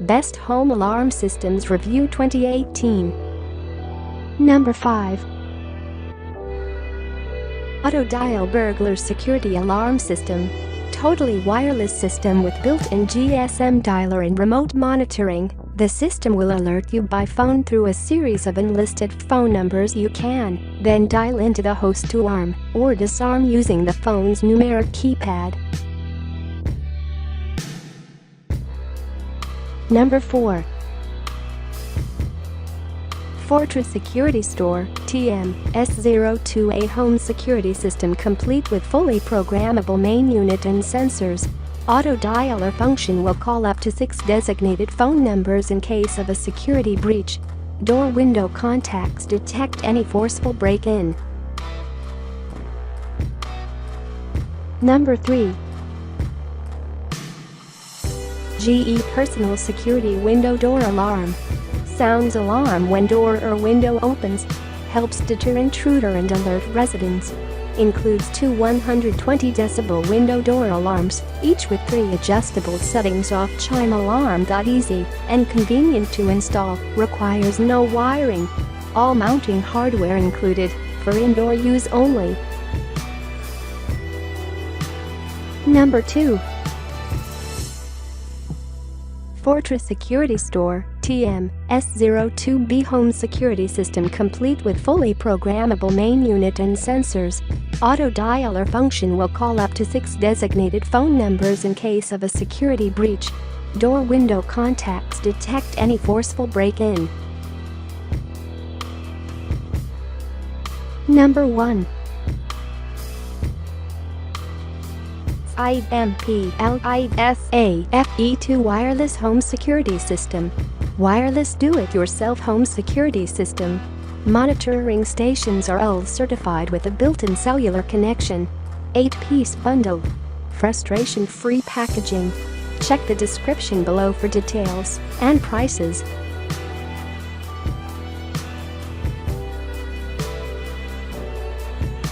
Best Home Alarm Systems Review 2018. Number 5. AutoDial Burglar Security Alarm System. Totally wireless system with built-in GSM dialer and remote monitoring. The system will alert you by phone through a series of unlisted phone numbers. You can then dial into the host to arm or disarm using the phone's numeric keypad. Number 4. Fortress Security Store TM S02A Home Security System complete with fully programmable main unit and sensors. Auto dialer function will call up to 6 designated phone numbers in case of a security breach. Door window contacts detect any forceful break-in. Number 3. GE Personal Security Window Door Alarm. Sounds alarm when door or window opens. Helps deter intruder and alert residents. Includes two 120 decibel window door alarms, each with 3 adjustable settings. Off chime alarm. Easy and convenient to install. Requires no wiring. All mounting hardware included, for indoor use only. Number 2. Fortress Security Store TM S02B Home Security System complete with fully programmable main unit and sensors. Auto dialer function will call up to 6 designated phone numbers in case of a security breach. Door window contacts detect any forceful break-in. Number 1. IMPLISAFE2 Wireless Home Security System. Wireless do-it-yourself home security system. Monitoring stations are all certified with a built-in cellular connection. 8-piece bundle. Frustration-free packaging. Check the description below for details and prices.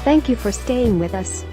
Thank you for staying with us.